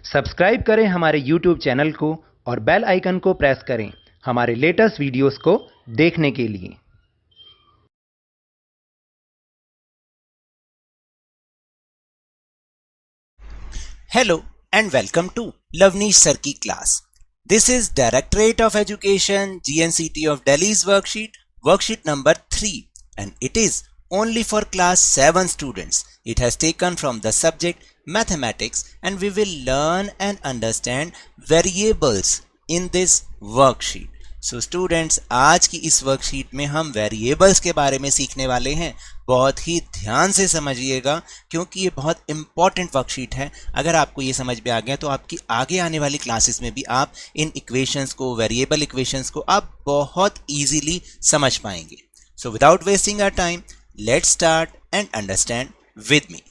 Subscribe करें हमारे YouTube channel को और बेल आइकन को प्रेस करें हमारे लेटेस्ट वीडियोस को देखने के लिए। Hello and welcome to Lavneesh Sir की class. This is Directorate of Education GNCT of Delhi's worksheet number 3, and it is only for class 7 students. It has taken from the subject mathematics, and we will learn and understand variables in this worksheet. So students, आज की इस worksheet में हम variables के बारे में सीखने वाले हैं। बहुत ही ध्यान से समझिएगा क्योंकि ये बहुत इंपॉर्टेंट वर्कशीट है। अगर आपको ये समझ में आ गया तो आपकी आगे आने वाली क्लासेस में भी आप इन इक्वेशंस को, वेरिएबल इक्वेशंस को आप बहुत इजीली समझ पाएंगे। So without wasting our time, let's start and understand with me.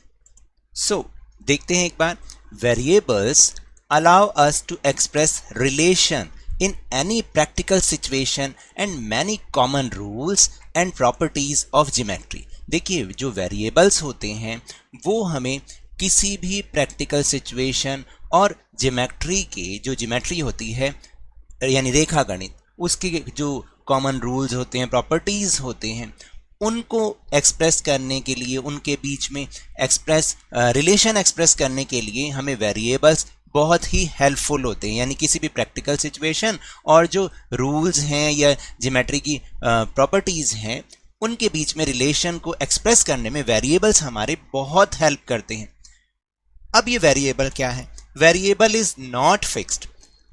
So देखते हैं एक बार। Variables allow us to express relation in any practical situation and many common rules and properties of geometry. देखिए, जो variables होते हैं वो हमें किसी भी प्रैक्टिकल सिचुएशन और ज्योमेट्री के, जो ज्योमेट्री होती है यानी रेखा गणित, उसके जो कॉमन रूल्स होते हैं, प्रॉपर्टीज होते हैं, उनको एक्सप्रेस करने के लिए, उनके बीच में रिलेशन एक्सप्रेस करने के लिए हमें वेरिएबल्स बहुत ही हेल्पफुल होते हैं। यानी किसी भी प्रैक्टिकल सिचुएशन और जो रूल्स हैं या ज्योमेट्री की प्रॉपर्टीज हैं, उनके बीच में रिलेशन को एक्सप्रेस करने में वेरिएबल्स हमारे बहुत हेल्प करते हैं। अब ये वेरिएबल क्या है? Variable is not fixed,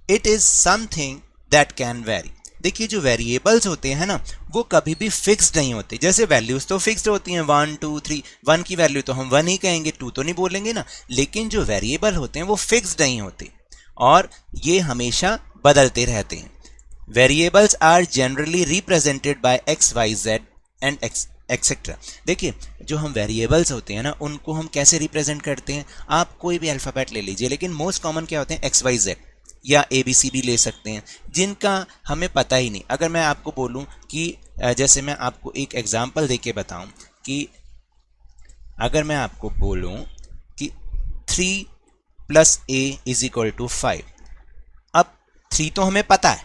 it is something that can very. देखिए, जो वेरिएबल्स होते हैं ना, वो कभी भी फिक्स्ड नहीं होते। जैसे वैल्यूज तो फिक्स्ड होती हैं, 1 2 3, 1 की वैल्यू तो हम 1 ही कहेंगे, 2 तो नहीं बोलेंगे ना। लेकिन जो वेरिएबल होते हैं वो फिक्स्ड नहीं होते और ये हमेशा बदलते रहते हैं। Variables are generally represented by X, Y, Z and etcetera. देखिए, जो हम वेरिएबल्स होते हैं ना, उनको हम कैसे रिप्रेजेंट करते हैं? आप कोई भी अल्फ़ाबेट ले लीजिए, लेकिन मोस्ट कॉमन क्या होते हैं? एक्स, वाई, जेड या ABC भी ले सकते हैं, जिनका हमें पता ही नहीं। अगर मैं आपको बोलूं कि जैसे मैं आपको एक एग्जांपल देके बताऊं कि अगर मैं आपको बोलूं कि 3 + A = 5। अब 3 तो हमें पता है,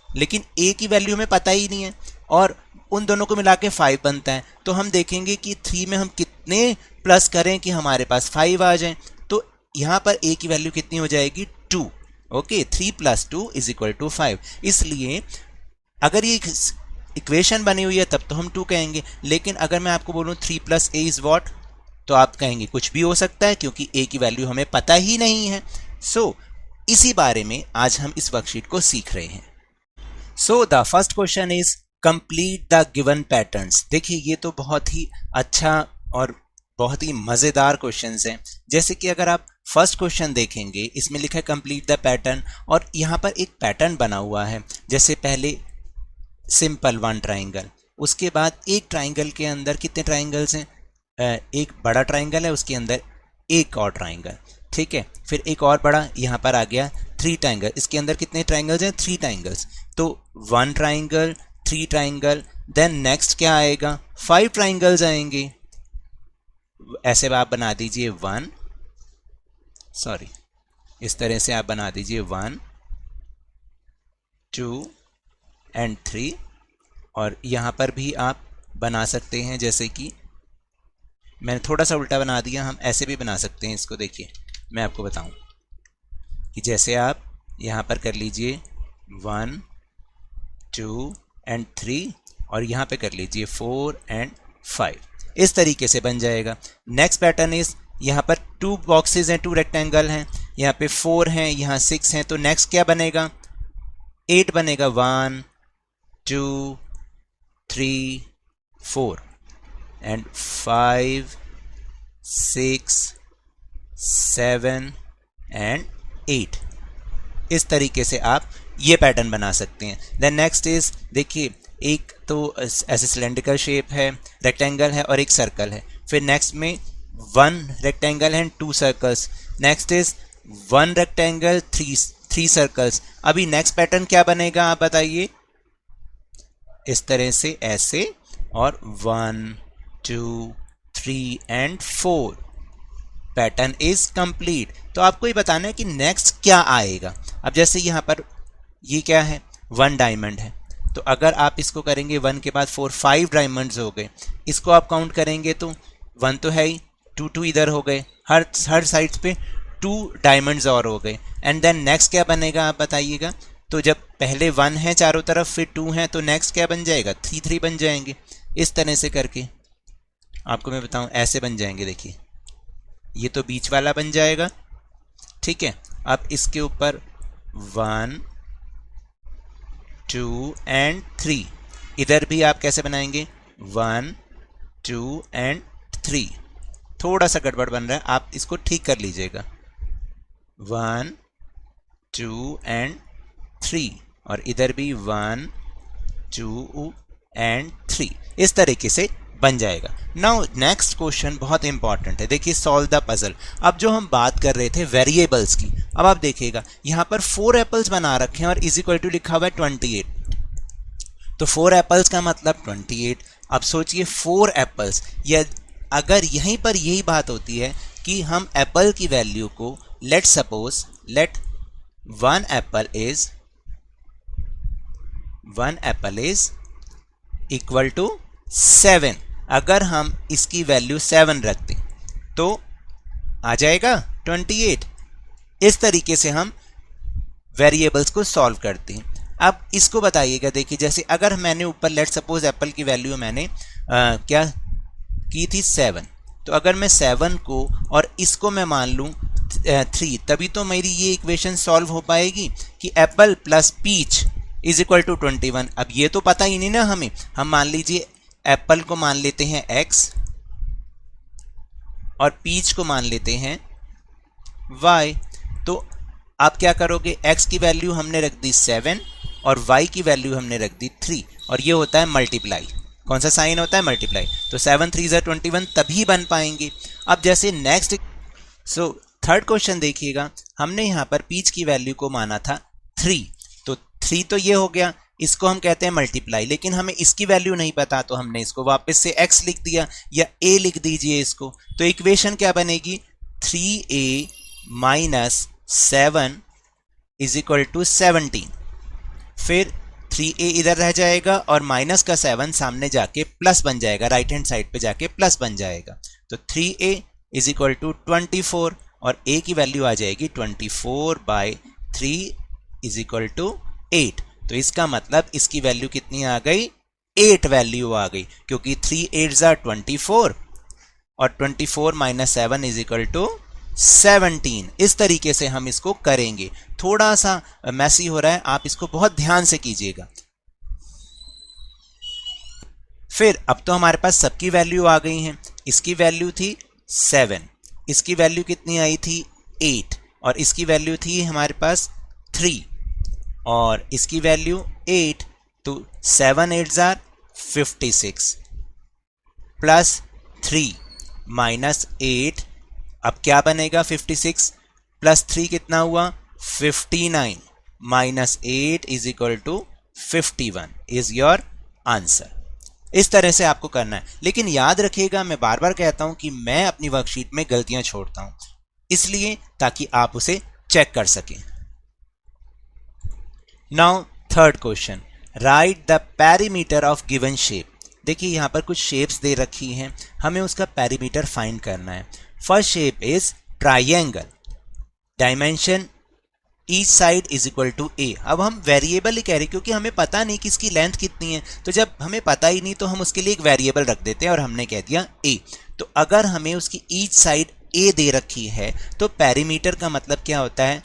लेकिन A की वैल्यू हमें पता ही नहीं है और उन दोनों को मिला के 5 बनता है। तो हम देखेंगे कि 3 में हम कितने प्लस करें कि हमारे पास 5 आ जाए। तो यहाँ पर A की वैल्यू कितनी हो जाएगी? 2। ओके, 3 + 2 = 5। इसलिए अगर ये इक्वेशन बनी हुई है तब तो हम 2 कहेंगे, लेकिन अगर मैं आपको बोलूं 3 + A = what, तो आप कहेंगे कुछ भी हो सकता है क्योंकि A की वैल्यू हमें पता ही नहीं है। सो इसी बारे में आज हम इस वर्कशीट को सीख रहे हैं। So the first question is complete the given patterns. देखिए, ये तो बहुत ही अच्छा और बहुत ही मजेदार क्वेश्चंस हैं। जैसे कि अगर आप फर्स्ट क्वेश्चन देखेंगे, इसमें लिखा है कंप्लीट द पैटर्न और यहाँ पर एक पैटर्न बना हुआ है। जैसे पहले सिंपल 1 ट्राइंगल, उसके बाद एक ट्राइंगल के अंदर कितने ट्राइंगल्स हैं? एक बड़ा ट्राइंगल है, उसके अंदर एक और ट्राइंगल, ठीक है। फिर एक और बड़ा, यहाँ पर आ गया 3 ट्राइंगल, इसके अंदर कितने ट्राइंगल्स हैं? 3 ट्राइंगल्स। तो 1 ट्राइंगल, 3 ट्राइंगल, देन नेक्स्ट क्या आएगा? 5 ट्राइंगल्स आएंगे। ऐसे आप बना दीजिए इस तरह से आप बना दीजिए 1 2 एंड 3। और यहाँ पर भी आप बना सकते हैं, जैसे कि मैंने थोड़ा सा उल्टा बना दिया, हम ऐसे भी बना सकते हैं इसको। देखिए, मैं आपको बताऊं कि जैसे आप यहाँ पर कर लीजिए 1 2 एंड 3 और यहाँ पे कर लीजिए 4 एंड 5। इस तरीके से बन जाएगा। नेक्स्ट पैटर्न इज, यहाँ पर 2 बॉक्सेस हैं, 2 रेक्टेंगल हैं, यहाँ पे 4 हैं, यहाँ 6 हैं। तो नेक्स्ट क्या बनेगा? 8 बनेगा। 1 2 3 4 एंड 5 6 7 एंड 8। इस तरीके से आप ये पैटर्न बना सकते हैं। देन नेक्स्ट इज, देखिए, एक तो ऐसे सिलेंड्रिकल शेप है, रेक्टेंगल है और एक सर्कल है। फिर नेक्स्ट में 1 rectangle and 2 circles. Next is 1 rectangle 3 circles. अभी नेक्स्ट पैटर्न क्या बनेगा आप बताइए? इस तरह से ऐसे, और 1 2 3 एंड 4। Pattern is complete. तो आपको ये बताना है कि नेक्स्ट क्या आएगा। अब जैसे यहाँ पर ये क्या है, 1 डायमंड है, तो अगर आप इसको करेंगे 1 के बाद 4 5 डायमंड्स हो गए, इसको आप काउंट करेंगे तो 1 तो है ही, 2 2 इधर हो गए, हर साइड पे 2 डायमंड्स और हो गए। एंड देन नेक्स्ट क्या बनेगा आप बताइएगा। तो जब पहले 1 है चारों तरफ, फिर 2 है, तो नेक्स्ट क्या बन जाएगा, 3 3 बन जाएंगे। इस तरह से करके आपको मैं बताऊं, ऐसे बन जाएंगे। देखिए ये तो बीच वाला बन जाएगा, ठीक है। अब इसके ऊपर 1 2 एंड 3, इधर भी आप कैसे बनाएंगे, 1 2 एंड 3। थोड़ा सा गड़बड़ बन रहा है, आप इसको ठीक कर लीजिएगा। 1 2 एंड 3, और इधर भी 1 2 एंड 3, इस तरीके से बन जाएगा। नाउ नेक्स्ट क्वेश्चन बहुत इंपॉर्टेंट है। देखिए सॉल्व द पजल। अब जो हम बात कर रहे थे वेरिएबल्स की, अब आप देखिएगा यहाँ पर 4 एप्पल्स बना रखे हैं और इज इक्वल टू लिखा हुआ है 28। तो 4 एप्पल्स का मतलब 28। अब सोचिए 4 एप्पल्स, या अगर यहीं पर यही बात होती है कि हम एप्पल की वैल्यू को let suppose let 1 apple is equal to 7, अगर हम इसकी वैल्यू 7 रख दें तो आ जाएगा 28। इस तरीके से हम वेरिएबल्स को सॉल्व करते हैं। अब इसको बताइएगा, देखिए जैसे अगर मैंने ऊपर लेट सपोज एप्पल की वैल्यू मैंने क्या की थी 7, तो अगर मैं 7 को और इसको मैं मान लूँ 3, तभी तो मेरी ये इक्वेशन सॉल्व हो पाएगी कि apple plus peach is equal to 21। अब ये तो पता ही नहीं ना हमें, हम मान लीजिए एप्पल को मान लेते हैं x और पीच को मान लेते हैं y। तो आप क्या करोगे, x की वैल्यू हमने रख दी 7 और y की वैल्यू हमने रख दी 3, और ये होता है मल्टीप्लाई। कौन सा साइन होता है, मल्टीप्लाई। तो 7 3 = 21 तभी बन पाएंगे। अब जैसे नेक्स्ट थर्ड क्वेश्चन देखिएगा, हमने यहाँ पर पीच की वैल्यू को माना था 3, तो 3 तो ये हो गया, इसको हम कहते हैं मल्टीप्लाई, लेकिन हमें इसकी वैल्यू नहीं पता तो हमने इसको वापस से x लिख दिया, या a लिख दीजिए इसको। तो इक्वेशन क्या बनेगी, 3a minus 7 is equal to 17। फिर 3a इधर रह जाएगा और माइनस का 7 सामने जाके प्लस बन जाएगा, राइट हैंड साइड पे जाके प्लस बन जाएगा। तो 3a इज इक्वल टू 24, और a की वैल्यू आ जाएगी 24/3 इज इक्वल टू 8। तो इसका मतलब इसकी वैल्यू कितनी आ गई, 8 वैल्यू आ गई, क्योंकि 3 8 = 24 और 24 - 7 इज इक्वल टू 17। इस तरीके से हम इसको करेंगे। थोड़ा सा मैसी हो रहा है, आप इसको बहुत ध्यान से कीजिएगा। फिर अब तो हमारे पास सबकी वैल्यू आ गई हैं। इसकी वैल्यू थी 7, इसकी वैल्यू कितनी आई थी 8, और इसकी वैल्यू थी हमारे पास 3, और इसकी वैल्यू 8। तो 7 8 = 56 प्लस 3 माइनस 8, अब क्या बनेगा, 56 प्लस 3 कितना हुआ, 59 minus 8 is equal to 51 is your answer. इस तरह से आपको करना है। लेकिन याद रखिएगा, मैं बार बार कहता हूं कि मैं अपनी वर्कशीट में गलतियां छोड़ता हूं, इसलिए ताकि आप उसे चेक कर सकें। Now third question, right the perimeter of given shape. देखिए यहाँ पर कुछ शेप्स दे रखी हैं, हमें उसका पेरीमीटर फाइंड करना है। First shape is triangle, dimension each side is equal to a। अब हम वेरिएबल ही कह रहे हैं क्योंकि हमें पता नहीं कि इसकी लेंथ कितनी है, तो जब हमें पता ही नहीं तो हम उसके लिए एक वेरिएबल रख देते हैं और हमने कह दिया a। तो अगर हमें उसकी ईच साइड a दे रखी है तो पेरीमीटर का मतलब क्या होता है,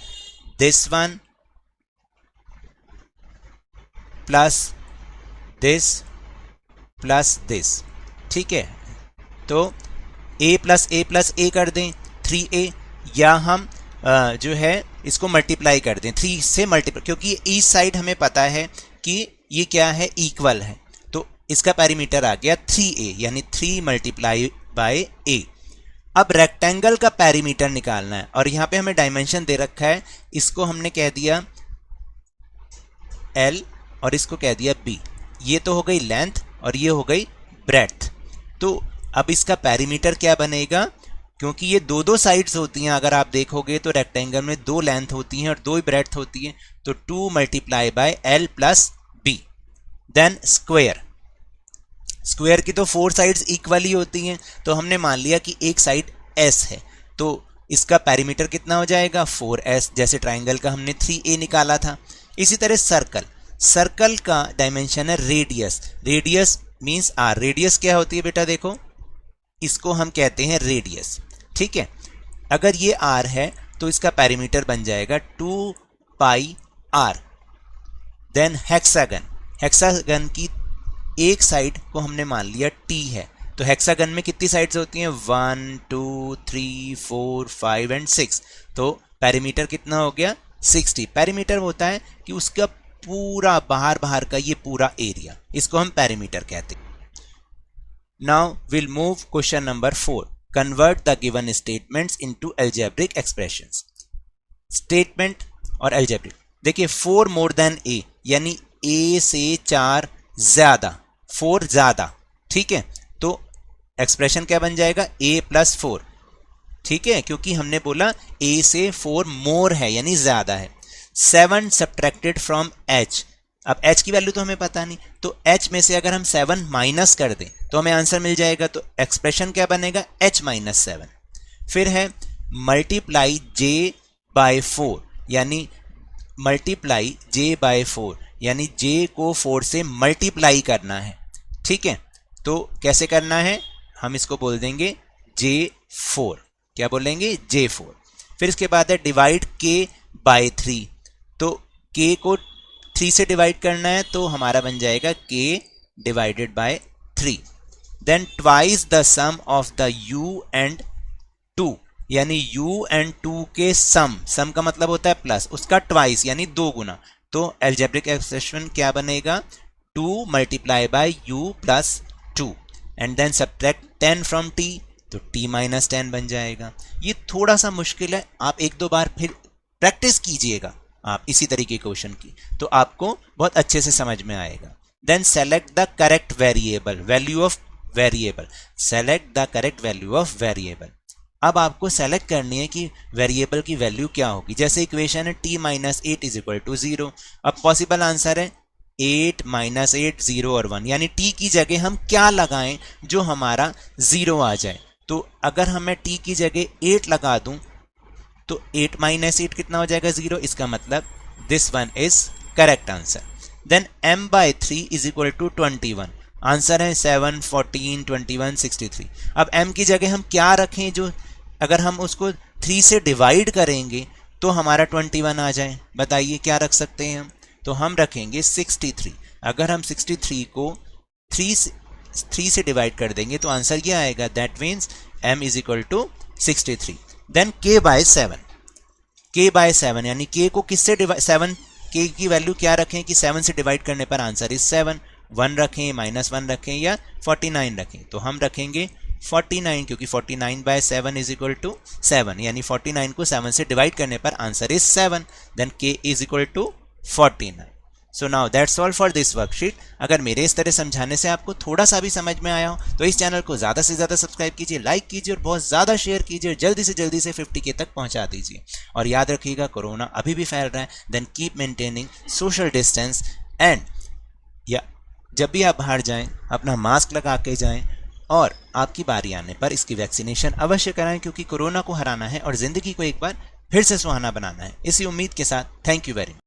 दिस वन प्लस दिस, ठीक है। तो a प्लस a कर दें 3a, या हम जो है इसको मल्टीप्लाई कर दें 3 से मल्टीप्लाई, क्योंकि ईच साइड हमें पता है कि ये क्या है, इक्वल है। तो इसका पेरीमीटर आ गया 3a, यानी 3 × a। अब रेक्टेंगल का पेरीमीटर निकालना है, और यहाँ पे हमें डायमेंशन दे रखा है, इसको हमने कह दिया l और इसको कह दिया b। ये तो हो गई लेंथ और ये हो गई ब्रेड्थ। तो अब इसका पेरीमीटर क्या बनेगा, क्योंकि ये दो दो साइड्स होती हैं, अगर आप देखोगे तो रेक्टेंगल में दो लेंथ होती हैं और दो ही ब्रेड्थ होती है, तो 2 multiply by L plus B. Then square, square की तो 4 साइड्स इक्वली होती हैं, तो हमने मान लिया कि एक साइड S है, तो इसका पेरीमीटर कितना हो जाएगा 4S, जैसे ट्राइंगल का हमने 3A निकाला था। इसी तरह सर्कल, सर्कल का डायमेंशन है radius, radius means R। Radius क्या होती है बेटा, देखो इसको हम कहते हैं रेडियस, ठीक है। अगर ये R है तो इसका पेरीमीटर बन जाएगा 2 पाई R। देन हेक्सागन, हेक्सागन की एक साइड को हमने मान लिया T है, तो हेक्सागन में कितनी साइड्स होती हैं 1 2 3 4 5 एंड 6, तो पेरीमीटर कितना हो गया 60। पेरीमीटर होता है कि उसका पूरा बाहर बाहर का ये पूरा एरिया, इसको हम पेरीमीटर कहते हैं। Now will move question number 4, convert the given statements into algebraic expressions. Statement और अलजेब्रिक, देखिए 4 मोर देन A, यानी A से 4 ज्यादा, 4 ज्यादा, ठीक है, तो एक्सप्रेशन क्या बन जाएगा A प्लस 4, ठीक है, क्योंकि हमने बोला A से 4 मोर है यानी ज्यादा है। 7 सब्ट्रैक्टेड फ्रॉम H, अब H की वैल्यू तो हमें पता नहीं, तो H में से अगर हम 7 माइनस कर दें तो हमें आंसर मिल जाएगा, तो एक्सप्रेशन क्या बनेगा H माइनस 7। फिर है मल्टीप्लाई J बाय 4, यानी मल्टीप्लाई J बाय 4, यानी J को 4 से मल्टीप्लाई करना है, ठीक है। तो कैसे करना है, हम इसको बोल देंगे J4, क्या बोलेंगे J4। फिर इसके बाद है डिवाइड K बाय 3, तो K को 3 से डिवाइड करना है, तो हमारा बन जाएगा K divided by 3। Then twice the sum of the U and 2, यानी U एंड 2 के सम, सम का मतलब होता है प्लस, उसका ट्वाइस यानी 2 गुना, तो अलजेब्रिक एक्सप्रेशन क्या बनेगा 2 multiply by U plus 2 and then subtract 10 from T, तो T माइनस 10 बन जाएगा। ये थोड़ा सा मुश्किल है, आप एक दो बार फिर प्रैक्टिस कीजिएगा आप इसी तरीके क्वेश्चन की, तो आपको बहुत अच्छे से समझ में आएगा। Then select the correct variable, value of variable, select the correct value of variable. अब आपको सेलेक्ट करनी है कि वेरिएबल की वैल्यू क्या होगी। जैसे इक्वेशन है T minus 8 is equal to 0, अब पॉसिबल आंसर है 8 माइनस 8 0 और 1, यानी T की जगह हम क्या लगाएं जो हमारा 0 आ जाए। तो अगर हमें T की जगह 8 लगा दूं तो 8 माइनस 8 कितना हो जाएगा 0, इसका मतलब this one is correct answer. Then m by 3 is equal to 21, answer है 7 14 21 63। अब m की जगह हम क्या रखें जो अगर हम उसको 3 से डिवाइड करेंगे तो हमारा 21 आ जाए, बताइए क्या रख सकते हैं हम, तो हम रखेंगे 63। अगर हम 63 को 3 से डिवाइड कर देंगे तो आंसर ये आएगा, that means m is equal to 63। Then k by 7, k by 7 यानी k को किससे डिवाइड, 7 k की वैल्यू क्या रखें कि 7 से डिवाइड करने पर आंसर इज 7, 1 रखें माइनस 1 रखें या 49 रखें, तो हम रखेंगे 49, क्योंकि 49 बाय 7 इज इक्वल टू 7, यानी 49 को 7 से डिवाइड करने पर answer is 7। Then k is equal to 49। So now that's all for this worksheet. अगर मेरे इस तरह समझाने से आपको थोड़ा सा भी समझ में आया हो तो इस चैनल को ज़्यादा से ज़्यादा सब्सक्राइब कीजिए, लाइक कीजिए और बहुत ज़्यादा शेयर कीजिए, जल्दी से 50K तक पहुंचा दीजिए। और याद रखिएगा कोरोना अभी भी फैल रहा है, then keep maintaining social distance and या जब भी आप बाहर जाएं अपना मास्क लगा के जाएं और आपकी बारी आने पर इसकी वैक्सीनेशन अवश्य कराएं, क्योंकि कोरोना को हराना है और ज़िंदगी को एक बार फिर से सुहाना बनाना है। इसी उम्मीद के साथ थैंक यू वेरी मच।